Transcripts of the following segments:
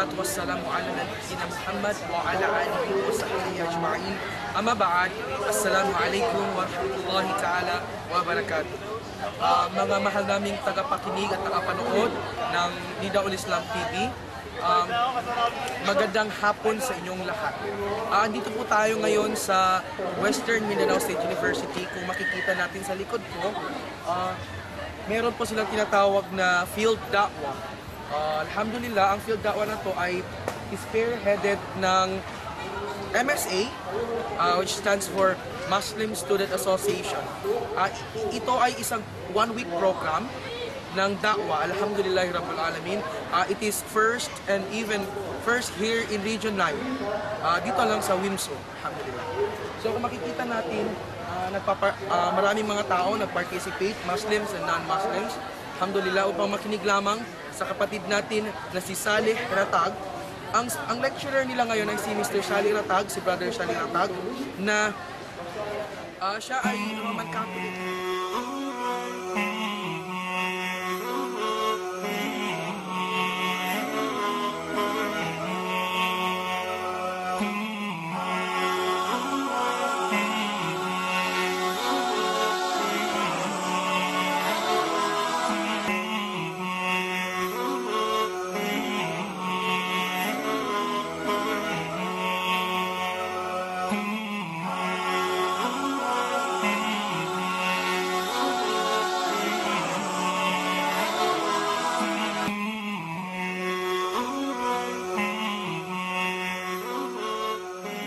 wassalatu wassalamu ala nabiyyina Muhammad wa ala alihi wa sahbihi ajma'in. Amma ba'd, assalamu alaikum wa rahmatullahi ta'ala wa barakatuh. Mga mahal naming tagapakinig at tagapanood ng Nidaul Islam TV, magandang hapon sa inyong lahat. Andito po tayo ngayon sa Western Mindanao State University. Kung makikita natin sa likod ko, meron po silang tinatawag na Field Da'wah. Alhamdulillah, ang Field Da'wah na to ay spearheaded ng MSA, which stands for Muslim Student Association. Ito ay isang one-week program ng da'wah. Alhamdulillahi Rabbil Alamin. It is first here in Region 9. Dito lang sa Wimso. Alhamdulillah. So kung makikita natin, maraming mga tao nag-participate, Muslims and non-Muslims. Alhamdulillah, upang makinig lamang sa kapatid natin na si Salih Ratag. Ang lecturer nila ngayon ay si Mr. Salih Ratag, si Brother Salih Ratag, na siya ay Roman Catholic.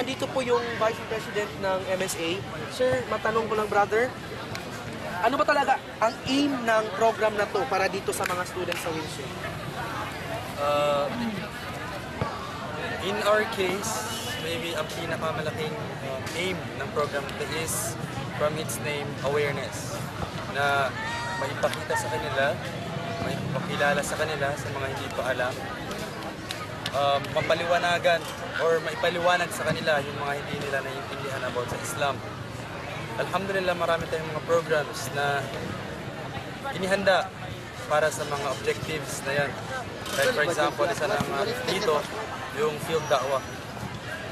Dito po yung Vice President ng MSA. Sir, matanong ko lang, brother, ano ba talaga ang aim ng program na to para dito sa mga students sa Wimso? In our case, maybe ang pinakamalaking aim ng program ito is, from its name, awareness. Na maipakita sa kanila, maipakilala sa kanila sa mga hindi pa alam, mapaliwanagan or maipaliwanag sa kanila yung mga hindi nila naiintindihan about sa Islam. Alhamdulillah, marami tayong mga programs na inihanda para sa mga objectives na yan. Like for example, isa na dito, yung Field Da'wah.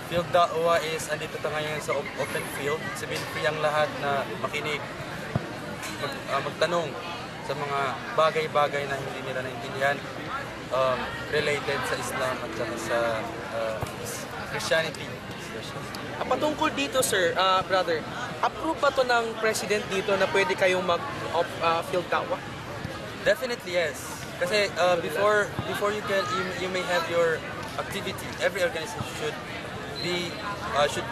Field Da'wah is, andito tayo ngayon sa open field. Sabihin, free ang lahat na makinig, magtanong sa mga bagay-bagay na hindi nila naiintindihan, related sa Islam at saka sa Christianity. Patungkol dito, sir, brother, approve ba to ng President dito na pwede kayong mag-Field Da'wah? Definitely yes. Kasi before you may have your activity, every organization should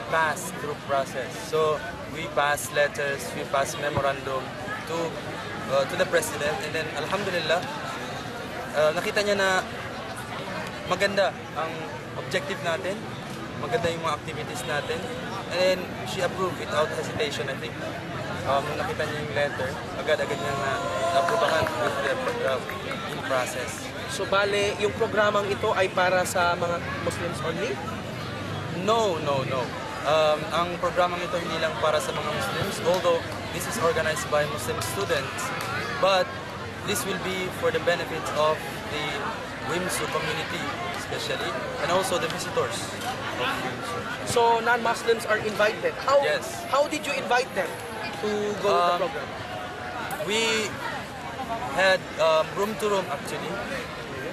pass through process. So we pass letters, we pass memorandum to the President, and then alhamdulillah, nakita niya na maganda ang objective natin, maganda yung mga activities natin, and then she approved without hesitation, I think. Nakita niya yung letter, agad-agad niya na-approvahan with the in process. So bale, yung programang ito ay para sa mga Muslims only? No. Ang programang ito hindi lang para sa mga Muslims, although this is organized by Muslim students, but this will be for the benefit of the Wimso community, especially, and also the visitors of Wimso. So non-Muslims are invited. Yes. How did you invite them to go to the program? We had room to room actually.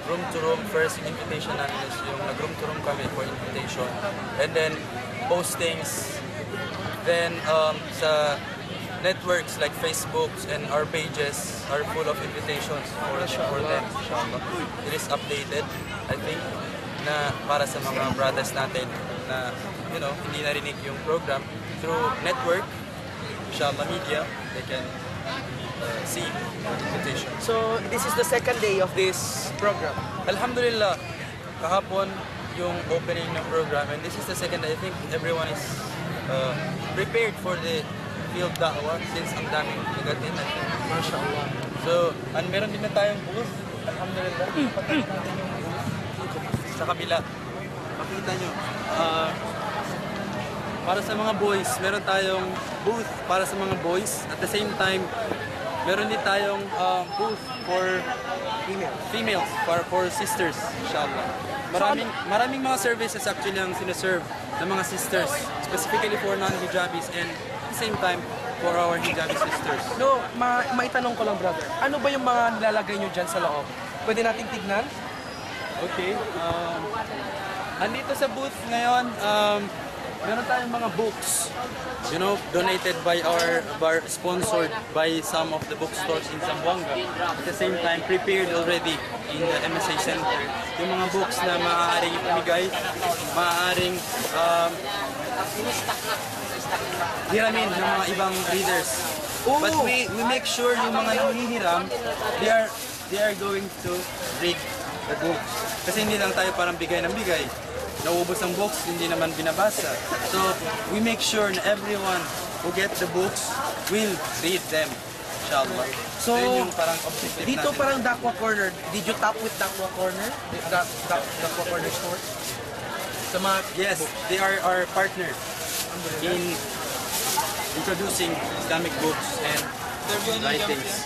Room to room, first yung invitation natin is yung nag-room to room kami for invitation. And then postings. Then sa networks like Facebook and our pages are full of invitations for them. It is updated, I think, na para sa mga brothers natin na, hindi narinig yung program through network, inshallah media, they can see the invitation. So this is the second day of this program. Alhamdulillah, kahapon yung opening ng program, and this is the second day. I think everyone is prepared for the Field Da'wah since ang daming negatin, I think. MashaAllah. So, meron din na tayong booth. Alhamdulillah. Pakita natin yung booth sa kabila. Makita nyo. Para sa mga boys, meron tayong booth para sa mga boys. At the same time, meron din tayong booth for females, for sisters, inshallah. Maraming mga services actually ang sineserve ng mga sisters, specifically for non-hijabis and at the same time for our hijabi sisters. No, maitanong ko lang, brother. Ano ba yung mga nilalagay nyo dyan sa loob? Pwede nating tignan? Okay. Andito sa booth ngayon, meron tayong mga books, you know, donated by sponsored by some of the bookstores in Zamboanga. At the same time, prepared already in the MSA Center. Yung mga books na maaaring ipamigay, maaaring hiramin ng mga ibang readers. But we make sure yung mga nangihiram, they are going to read the books. Kasi hindi lang tayo parang bigay ng bigay. Nauubos ang books, hindi naman binabasa. So, we make sure na everyone who get the books will read them, inshallah. So, yun yung parang objective dito natin. parang Dakwa Corner. Did you talk with Dakwa Corner? Dakwa Corner store? Sa mga Yes, they are our partner in introducing Islamic books and writings.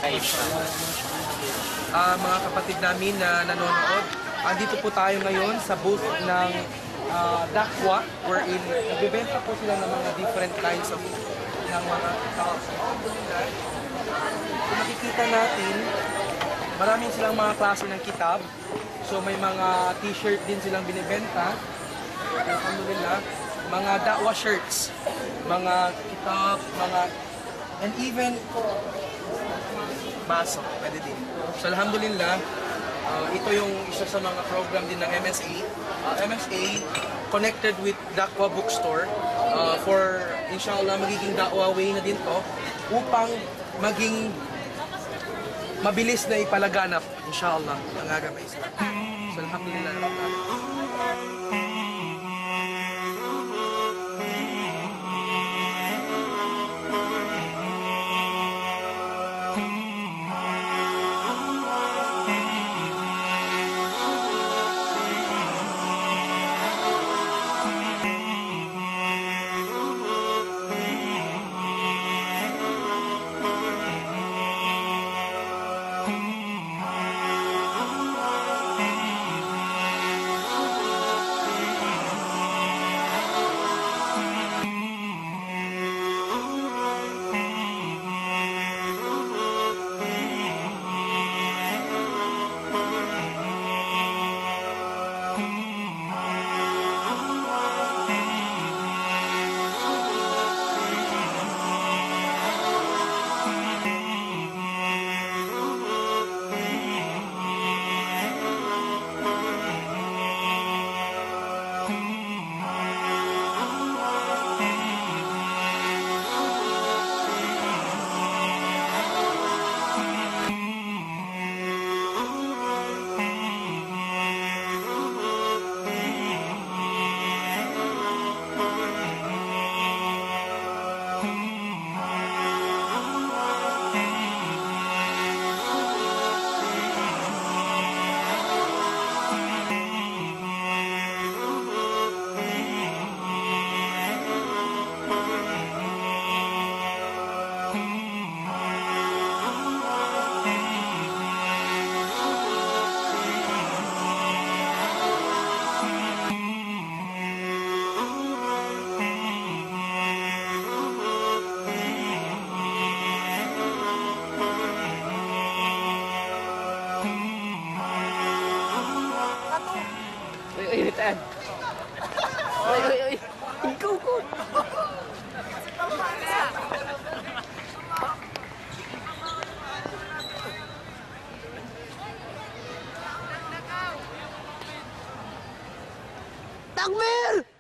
mga kapatid namin na nanonood. Andito po tayo ngayon sa booth ng Dakwa, wherein nagbebenta po sila ng mga different kinds of ng mga towels. Kung makikita natin, maraming silang mga klase ng kitab. So may mga t-shirt din silang binibenta. Alhamdulillah, mga Dakwa shirts, mga kitab, and even baso, pwede din. So alhamdulillah, ito yung isa sa mga program din ng MSA. MSA connected with Dakwa Bookstore for inshallah magiging Dakwa way na din to upang maging mabilis na ipalaganap inshallah ang agama Islam. So alhamdulillah. Initan. Oy. Ikaw ko. Takbir!